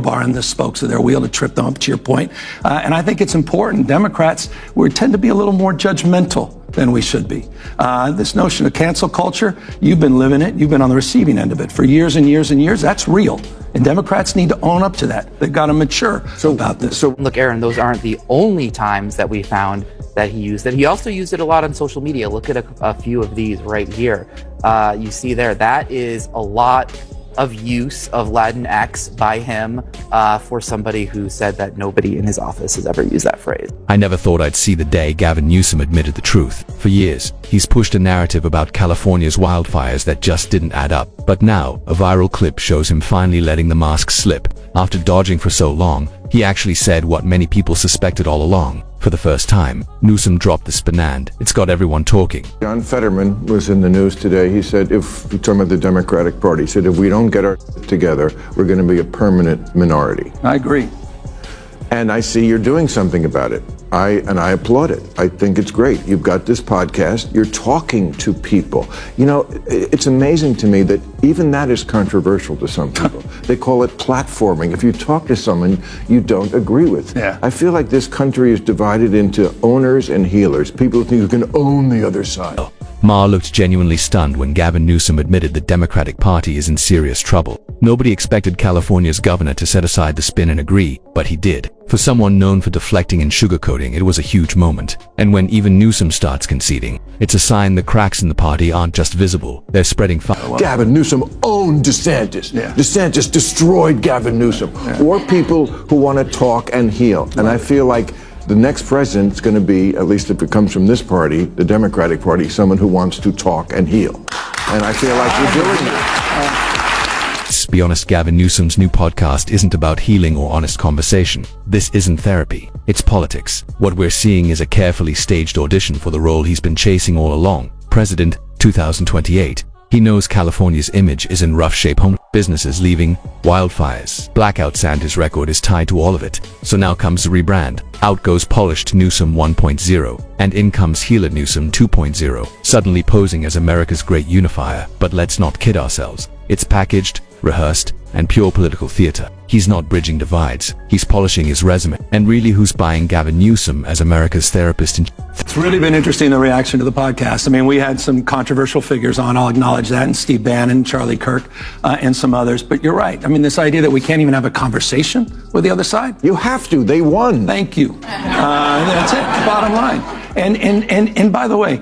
bar in the spokes of their wheel to trip them up, to your point. And I think it's important. Democrats, we tend to be a little more judgmental than we should be. This notion of cancel culture, you've been living it. You've been on the receiving end of it for years and years and years. That's real. And Democrats need to own up to that. They've got to mature about this. So look, Aaron, those aren't the only times that we found that he used it. He also used it a lot on social media. Look at a few of these right here. You see there, that is a lot of use of Latinx by him for somebody who said that nobody in his office has ever used that phrase. I never thought I'd see the day Gavin Newsom admitted the truth. For years, he's pushed a narrative about California's wildfires that just didn't add up. But now, a viral clip shows him finally letting the mask slip. After dodging for so long, he actually said what many people suspected all along. For the first time, Newsom dropped the spin and it's got everyone talking. John Fetterman was in the news today. He said, if you're talking about the Democratic Party, he said, if we don't get our together, we're going to be a permanent minority. I agree. And I see you're doing something about it. I applaud it. I think it's great. You've got this podcast. You're talking to people. You know, it's amazing to me that even that is controversial to some people. They call it platforming. If you talk to someone you don't agree with. Yeah. I feel like this country is divided into owners and healers. People who think you can own the other side. Maher looked genuinely stunned when Gavin Newsom admitted the Democratic Party is in serious trouble. Nobody expected California's governor to set aside the spin and agree, but he did. For someone known for deflecting and sugarcoating, it was a huge moment. And when even Newsom starts conceding, it's a sign the cracks in the party aren't just visible, they're spreading fire. Gavin Newsom owned DeSantis. Yeah. DeSantis destroyed Gavin Newsom. Yeah. Or people who want to talk and heal. And I feel like the next president is going to be, at least if it comes from this party, the Democratic Party, someone who wants to talk and heal. And I feel like we're doing that. Let's be honest, Gavin Newsom's new podcast isn't about healing or honest conversation. This isn't therapy. It's politics. What we're seeing is a carefully staged audition for the role he's been chasing all along. President, 2028. He knows California's image is in rough shape. Home businesses leaving, wildfires, blackouts, and his record is tied to all of it. So now comes the rebrand. Out goes polished Newsom 1.0, and in comes healer Newsom 2.0, suddenly posing as America's great unifier. But let's not kid ourselves. It's packaged, rehearsed, and pure political theater. He's not bridging divides. He's polishing his resume. And really, who's buying Gavin Newsom as America's therapist? It's really been interesting, the reaction to the podcast. I mean, we had some controversial figures on, I'll acknowledge that, and Steve Bannon, Charlie Kirk, and some others. But you're right. I mean, this idea that we can't even have a conversation with the other side. You have to. They won. Thank you. That's it. Bottom line. And by the way,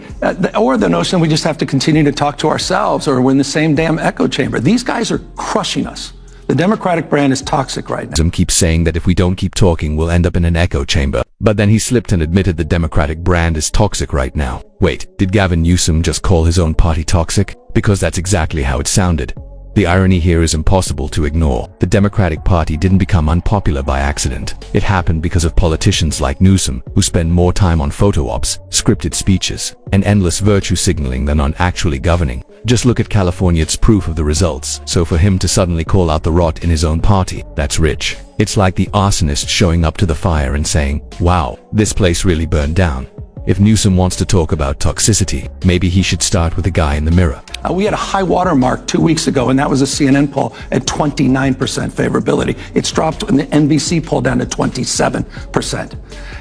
or the notion we just have to continue to talk to ourselves, or we're in the same damn echo chamber. These guys are crushing us. The Democratic brand is toxic right now. Newsom keeps saying that if we don't keep talking, we'll end up in an echo chamber. But then he slipped and admitted the Democratic brand is toxic right now. Wait, did Gavin Newsom just call his own party toxic? Because that's exactly how it sounded. The irony here is impossible to ignore. The Democratic Party didn't become unpopular by accident. It happened because of politicians like Newsom, who spend more time on photo ops, scripted speeches, and endless virtue signaling than on actually governing. Just look at California, it's proof of the results. So for him to suddenly call out the rot in his own party, that's rich. It's like the arsonist showing up to the fire and saying, wow, this place really burned down. If Newsom wants to talk about toxicity, maybe he should start with the guy in the mirror. We had a high water mark 2 weeks ago, and that was a CNN poll at 29% favorability. It's dropped in the NBC poll down to 27%.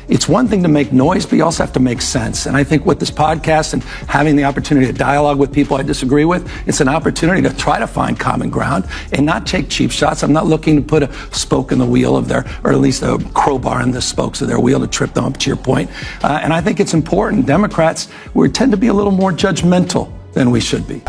It's one thing to make noise, but you also have to make sense. And I think with this podcast and having the opportunity to dialogue with people I disagree with, it's an opportunity to try to find common ground and not take cheap shots. I'm not looking to put a spoke in the wheel of their, or at least a crowbar in the spokes of their wheel to trip them up, to your point. And I think it's important. Democrats, we tend to be a little more judgmental than we should be.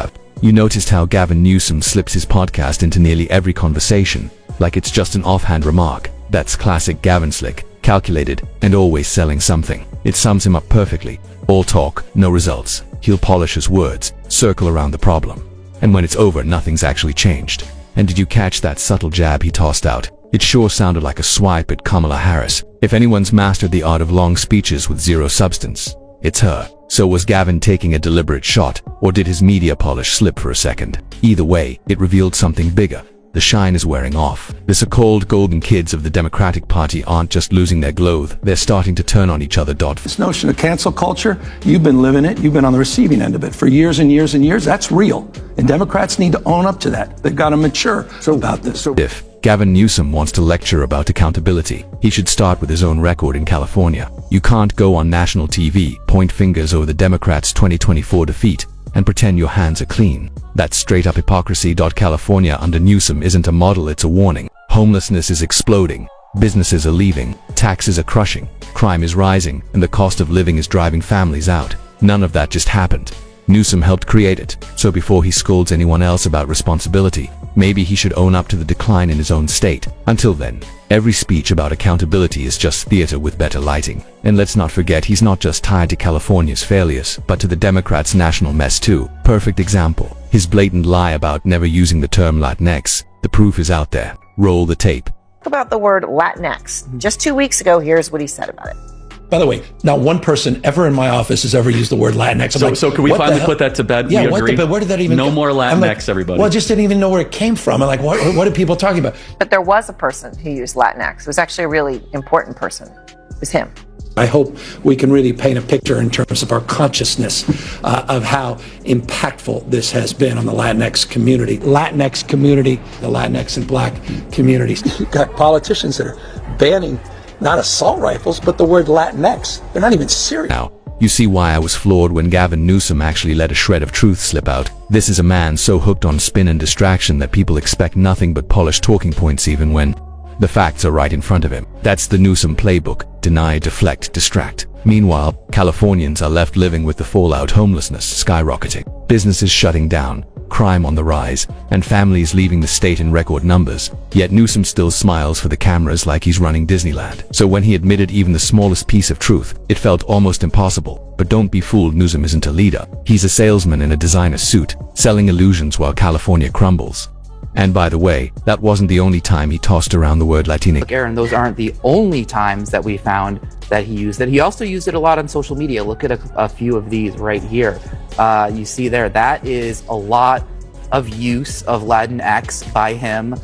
You noticed how Gavin Newsom slips his podcast into nearly every conversation, like it's just an offhand remark. That's classic Gavin slick, calculated, and always selling something. It sums him up perfectly. All talk, no results. He'll polish his words, circle around the problem. And when it's over, nothing's actually changed. And did you catch that subtle jab he tossed out? It sure sounded like a swipe at Kamala Harris. If anyone's mastered the art of long speeches with zero substance, it's her. So was Gavin taking a deliberate shot, or did his media polish slip for a second? Either way, it revealed something bigger. The shine is wearing off. The so-called golden kids of the Democratic Party aren't just losing their glow, they're starting to turn on each other. This notion of cancel culture, you've been living it, you've been on the receiving end of it for years and years and years. That's real. And Democrats need to own up to that. They've got to mature about this. If Gavin Newsom wants to lecture about accountability. He should start with his own record in California. You can't go on national TV, point fingers over the Democrats' 2024 defeat, and pretend your hands are clean. That's straight up hypocrisy. California under Newsom isn't a model, it's a warning. Homelessness is exploding. Businesses are leaving. Taxes are crushing. Crime is rising, and the cost of living is driving families out. None of that just happened. Newsom helped create it, so before he scolds anyone else about responsibility, maybe he should own up to the decline in his own state. Until then, every speech about accountability is just theater with better lighting. And let's not forget, he's not just tied to California's failures, but to the Democrats' national mess too. Perfect example, his blatant lie about never using the term Latinx. The proof is out there. Roll the tape. About the word Latinx. Just 2 weeks ago, here's what he said about it. By the way, not one person ever in my office has ever used the word Latinx. So can we finally put that to bed? Yeah, we agree. But where did that even No go? more Latinx, everybody. Well, I just didn't even know where it came from. I'm like, what are people talking about? But there was a person who used Latinx. It was actually a really important person. It was him. I hope we can really paint a picture in terms of our consciousness of how impactful this has been on the Latinx community. The Latinx and Black communities. You've got politicians that are banning not assault rifles, but the word Latinx. They're not even serious. Now, you see why I was floored when Gavin Newsom actually let a shred of truth slip out. This is a man so hooked on spin and distraction that people expect nothing but polished talking points even when the facts are right in front of him. That's the Newsom playbook: deny, deflect, distract. Meanwhile, Californians are left living with the fallout: homelessness skyrocketing, businesses shutting down, crime on the rise, and families leaving the state in record numbers. Yet Newsom still smiles for the cameras like he's running Disneyland. So when he admitted even the smallest piece of truth, it felt almost impossible. But don't be fooled, Newsom isn't a leader. He's a salesman in a designer suit, selling illusions while California crumbles. And by the way, that wasn't the only time he tossed around the word Latinx. Look, Aaron, those aren't the only times that we found that he used it. He also used it a lot on social media. Look at a few of these right here. You see there, that is a lot of use of Latinx by him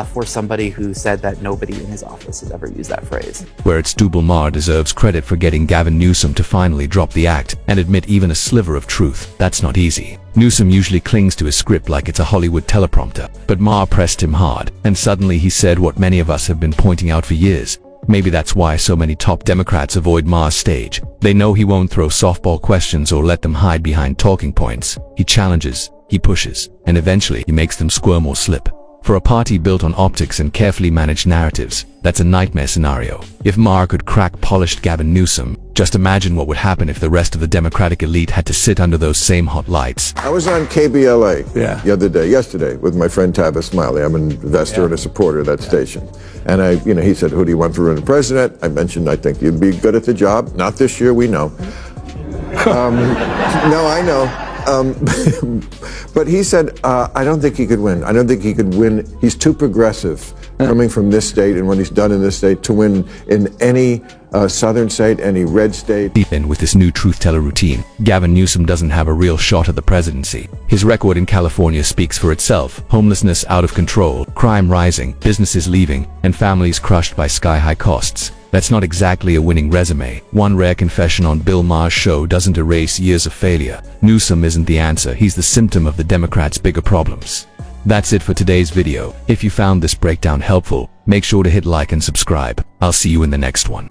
for somebody who said that nobody in his office has ever used that phrase. Where it's Bill Maher deserves credit for getting Gavin Newsom to finally drop the act and admit even a sliver of truth. That's not easy. Newsom usually clings to his script like it's a Hollywood teleprompter, but Maher pressed him hard, and suddenly he said what many of us have been pointing out for years. Maybe that's why so many top Democrats avoid Maher's stage. They know he won't throw softball questions or let them hide behind talking points. He challenges, he pushes, and eventually he makes them squirm or slip. For a party built on optics and carefully managed narratives, that's a nightmare scenario. If Maher could crack polished Gavin Newsom, just imagine what would happen if the rest of the Democratic elite had to sit under those same hot lights. I was on KBLA yesterday, with my friend Tavis Smiley. I'm an investor and a supporter of that station. And he said, who do you want for running president? I mentioned, I think you'd be good at the job. Not this year, we know. No, I know. But he said, I don't think he could win. I don't think he could win. He's too progressive coming from this state and what he's done in this state to win in any southern state, any red state. Deep in with this new truth teller routine, Gavin Newsom doesn't have a real shot at the presidency. His record in California speaks for itself. Homelessness out of control, crime rising, businesses leaving, and families crushed by sky-high costs. That's not exactly a winning resume. One rare confession on Bill Maher's show doesn't erase years of failure. Newsom isn't the answer, he's the symptom of the Democrats' bigger problems. That's it for today's video. If you found this breakdown helpful, make sure to hit like and subscribe. I'll see you in the next one.